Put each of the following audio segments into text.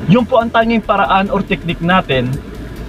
Yun po ang tanging paraan or technique natin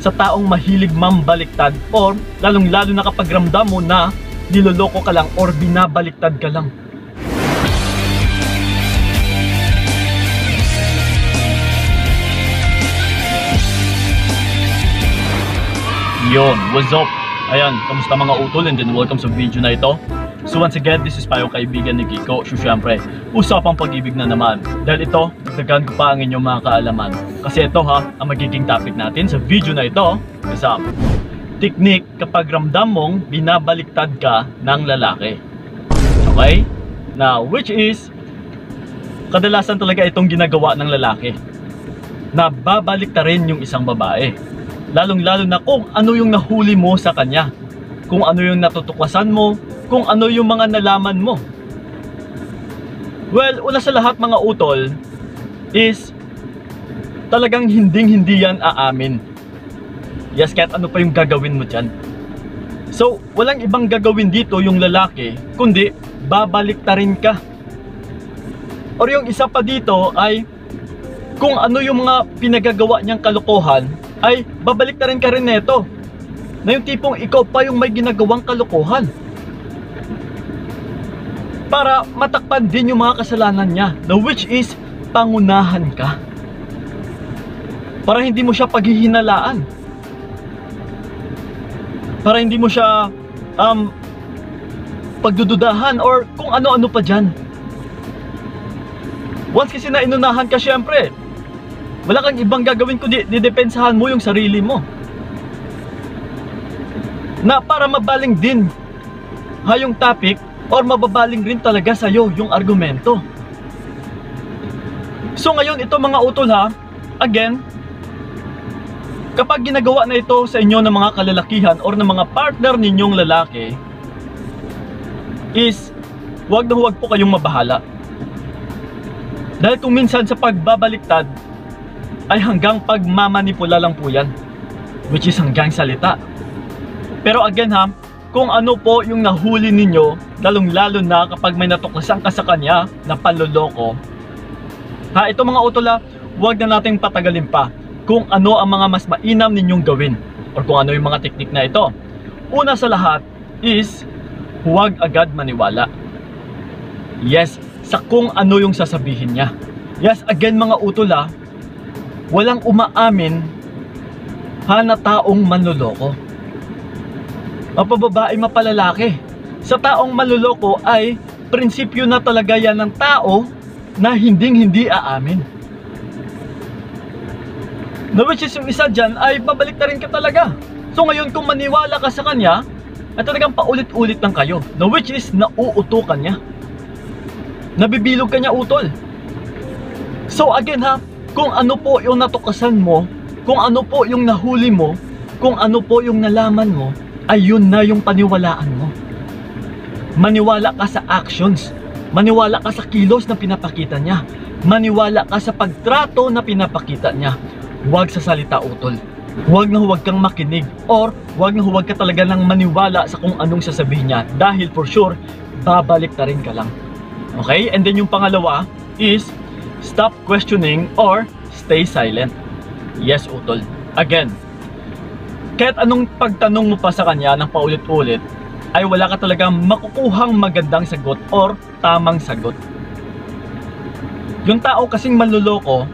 sa taong mahilig mambaliktad, or lalong lalo na kapag ramdam mo na niloloko ka lang or binabaliktad ka lang. Yon, what's up? Ayan, kamusta mga utol, and then welcome sa video na ito. So once again, this is pa yung kaibigan ni Kiko. So syempre, usapang pag-ibig na naman. Dahil ito, dagdagan ko pa ang inyong mga kaalaman. Kasi ito ha, ang magiging topic natin sa video na ito is technique kapag ramdam mong binabaliktad ka ng lalaki. Okay? Now, which is kadalasan talaga itong ginagawa ng lalaki, na babaliktarin yung isang babae. Lalong-lalo na kung ano yung nahuli mo sa kanya, kung ano yung natutuklasan mo, kung ano yung mga nalaman mo. Well, una sa lahat mga utol is talagang hindi yan aamin. Yes, kahit ano pa yung gagawin mo dyan. So, walang ibang gagawin dito yung lalaki, kundi babaliktarin ka. Or yung isa pa dito ay kung ano yung mga pinagagawa niyang kalokohan, ay babaliktarin ka rin neto. Na yung tipong ikaw pa yung may ginagawang kalokohan, para matakpan din yung mga kasalanan niya, na which is pangunahan ka, para hindi mo siya paghihinalaan, para hindi mo siya pagdududahan or kung ano-ano pa dyan. Once kasi na inunahan ka, syempre wala kang ibang gagawin kundi didepensahan mo yung sarili mo, na para mabaling din yung topic, or mababaling rin talaga sa'yo yung argumento. So ngayon ito mga utol ha, again, kapag ginagawa na ito sa inyo ng mga kalalakihan or ng mga partner ninyong lalaki, is huwag na huwag po kayong mabahala. Dahil kung minsan sa pagbabaliktad ay hanggang pagmamanipula lang po yan, which is hanggang salita. Pero again ha, kung ano po yung nahuli ninyo, lalong-lalo na kapag may natuklasan ka sa kanya na panloloko, ha, ito mga utol ha, huwag na nating patagalin pa kung ano ang mga mas mainam ninyong gawin, or kung ano yung mga teknik na ito. Una sa lahat is huwag agad maniwala. Yes, sa kung ano yung sasabihin niya. Yes, again mga utol ha, walang umaamin na taong manloloko, mapababae mapalalaki. Sa taong manloloko ay prinsipyo na talaga yan ng tao na hindi aamin, na which is yung isa dyan ay babaliktarin ka talaga. So ngayon kung maniwala ka sa kanya, ay talagang paulit-ulit lang kayo, na which is nauutukan niya, nabibilog ka niya utol. So again ha, kung ano po yung natukasan mo, kung ano po yung nahuli mo, kung ano po yung nalaman mo, ay yun na yung paniwalaan mo. Maniwala ka sa actions, maniwala ka sa kilos na pinapakita niya, maniwala ka sa pagtrato na pinapakita niya. Huwag sa salita utol. Huwag na huwag kang makinig, or huwag na huwag ka talaga lang maniwala sa kung anong sasabihin niya, dahil for sure babaliktarin ka lang. Okay? And then yung pangalawa is stop questioning or stay silent. Yes utol, again, kahit anong pagtanong mo pa sa kanya ng paulit-ulit, ay wala ka talagang makukuhang magandang sagot or tamang sagot. Yung tao kasing manloloko,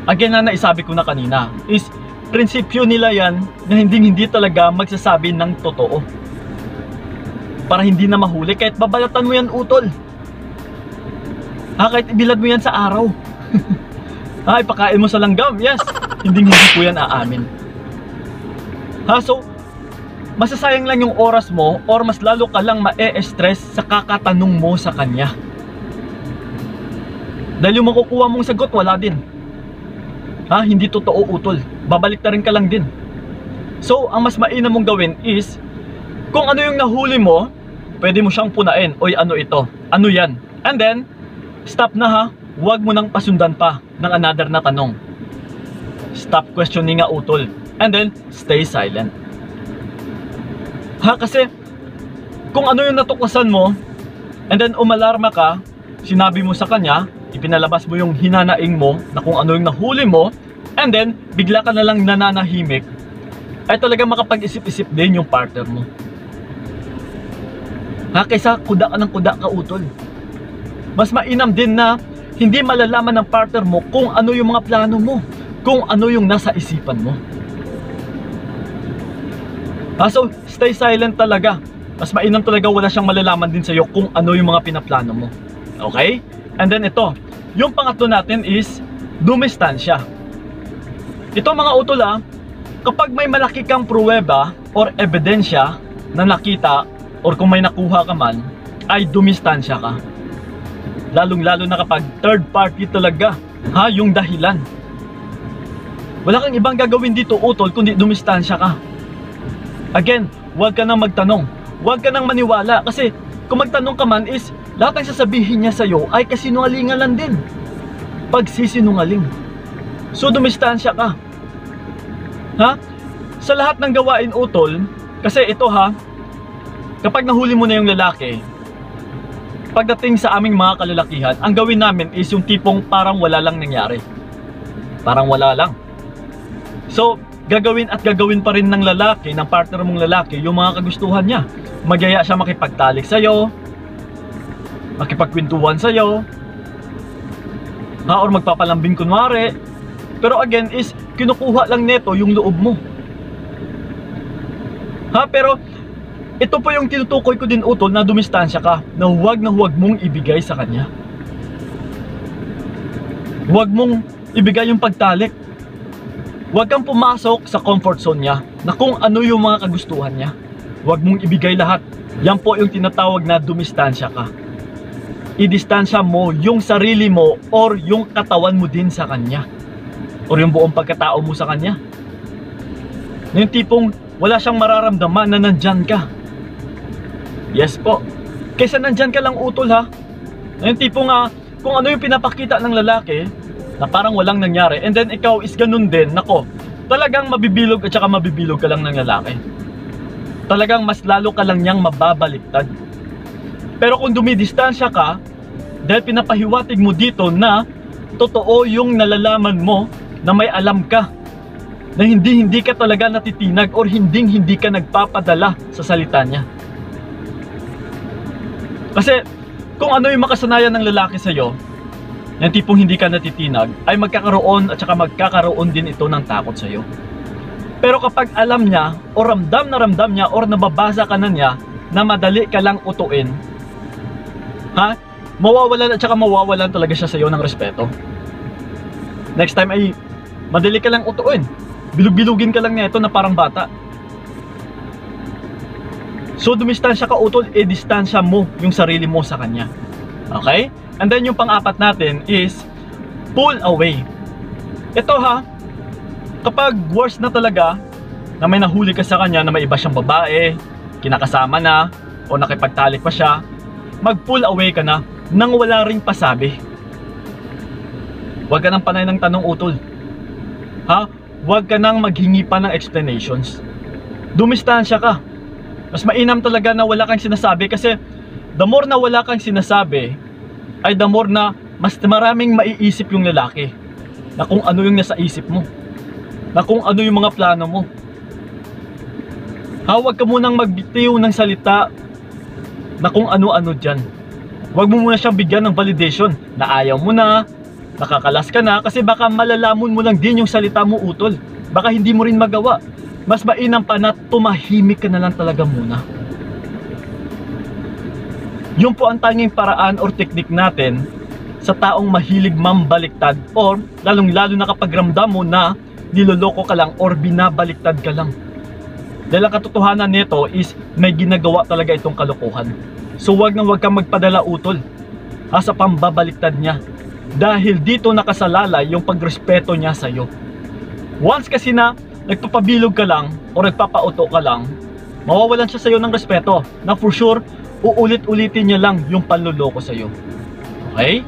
again na naisabi ko na kanina, is prinsipyo nila yan na hindi talaga magsasabi ng totoo, para hindi na mahuli. Kahit babalatan mo yan utol, kahit ibilad mo yan sa araw, ipakain mo sa langgam, yes, hindi po yan aamin. So masasayang lang yung oras mo, or mas lalo ka lang ma-e-stress sa kakatanong mo sa kanya, dahil yung makukuha mong sagot wala din. Hindi totoo utol, babaliktarin ka lang din. So ang mas mainam mong gawin is, kung ano yung nahuli mo, pwede mo siyang punain, oy ano ito, ano yan, and then stop na ha, huwag mo nang pasundan pa ng another na tanong. Stop questioning nga utol, and then stay silent. Kasi kung ano yung natuklasan mo, and then umalarma ka, sinabi mo sa kanya, ipinalabas mo yung hinanaing mo na kung ano yung nahuli mo, and then bigla ka na lang nananahimik, ay talagang makapag-isip-isip din yung partner mo. Kaysa kuda ka ng kuda ka utol. Mas mainam din na hindi malalaman ng partner mo kung ano yung mga plano mo, kung ano yung nasa isipan mo. So stay silent talaga. Mas mainam talaga wala siyang malalaman din sa'yo kung ano yung mga pinaplano mo. Okay? And then ito, yung pangatlo natin is dumistansya. Ito mga utol kapag may malaki kang pruweba or ebidensya na nakita or kung may nakuha ka man, ay dumistansya ka. Lalong-lalo na kapag third party talaga, yung dahilan. Wala kang ibang gagawin dito utol kundi dumistansya ka. Again, huwag ka nang magtanong, huwag ka nang maniwala, kasi kung magtanong ka man is lahat ng sasabihin niya sa'yo ay kasinungalingan lang din. Pagsisinungaling. So dumistansya ka. Sa lahat ng gawain utol, kasi ito kapag nahuli mo na yung lalaki, pagdating sa aming mga kalalakihan, ang gawin namin is yung tipong parang wala lang nangyari. Parang wala lang. So, gagawin at gagawin pa rin ng lalaki, ng partner mong lalaki, yung mga kagustuhan niya. Magyaya siya makipagtalik sa'yo, makipagkwentuhan sa'yo, or magpapalambing kunwari. Pero again is, kinukuha lang neto yung loob mo. Pero, ito po yung tinutukoy ko din utol na dumistansya ka, na huwag mong ibigay sa kanya. Huwag mong ibigay yung pagtalik. Huwag kang pumasok sa comfort zone niya, na kung ano yung mga kagustuhan niya. Huwag mong ibigay lahat. Yan po yung tinatawag na dumistansya ka. Idistansya mo yung sarili mo or yung katawan mo din sa kanya, or yung buong pagkatao mo sa kanya. Yung tipong wala siyang mararamdaman na nandyan ka. Yes po. Kaysa nandyan ka lang utol Yung tipong kung ano yung pinapakita ng lalaki na parang walang nangyari, and then ikaw is ganun din, nako, talagang mabibilog at saka mabibilog ka lang ng lalaki. Talagang mas lalo ka lang niyang mababaliktad. Pero kung dumidistansya ka, dahil pinapahiwatig mo dito na totoo yung nalalaman mo, na may alam ka, na hindi ka talaga natitinag or hindi ka nagpapadala sa salita niya. Kasi kung ano yung makasanayan ng lalaki sa'yo, yung tipong hindi ka natitinag, ay magkakaroon at saka magkakaroon din ito ng takot sa'yo. Pero kapag alam niya o ramdam niya or nababasa ka na niya na madali ka lang utuin, mawawalan at saka mawawalan talaga siya sa'yo ng respeto. Next time ay madali ka lang utuin, bilug-bilugin ka lang niya ito na parang bata. So dumistansya ka utol, distansya mo yung sarili mo sa kanya. Okay? And then yung pang-apat natin is pull away. Ito kapag worse na talaga, na may nahuli ka sa kanya na may iba siyang babae, kinakasama na, o nakipagtalik pa siya, mag-pull away ka na nang wala ring pasabi. Huwag ka nang panay ng tanong utol. Huwag ka nang maghingi pa ng explanations. Dumistansya ka. Mas mainam talaga na wala kang sinasabi, kasi the more na wala kang sinasabi, ay the more na mas maraming maiisip yung lalaki na kung ano yung nasa isip mo, na kung ano yung mga plano mo. Huwag ka munang magbitiw ng salita na kung ano-ano dyan. Huwag mo muna siyang bigyan ng validation na ayaw mo na, nakakalas ka na, kasi baka malalamon mo lang din yung salita mo utol. Baka hindi mo rin magawa. Mas mainam pa na tumahimik ka na lang talaga muna. Yun po ang tanging paraan or teknik natin sa taong mahilig mambaliktad, or lalong-lalo na kapag ramdam mo na niloloko ka lang or binabaliktad ka lang. Dahil ang katotohanan nito is may ginagawa talaga itong kalokohan. So wag kang magpadala utol sa pambabaliktad niya, dahil dito nakasalalay yung pagrespeto niya sa'yo. Once kasi na nagpapabilog ka lang o nagpapauto ka lang, mawawalan siya sa'yo ng respeto, na for sure uulit-ulitin niya lang yung panloloko sa'yo. Okay?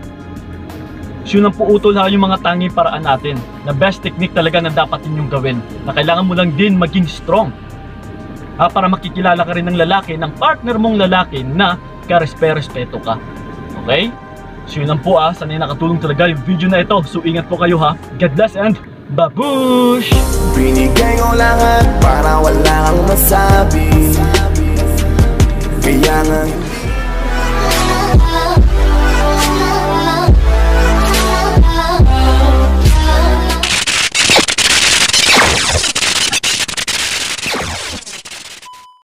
So yun ang puutol yung mga tanging paraan natin, na best technique talaga na dapat ninyong gawin, na kailangan mo lang din maging strong para makikilala ka rin ng lalaki, ng partner mong lalaki, na karespeto ka. Okay? So yun lang po sana nakatulong talaga yung video na ito. So ingat po kayo ha. God bless and babush! Binigay ko lahat para wala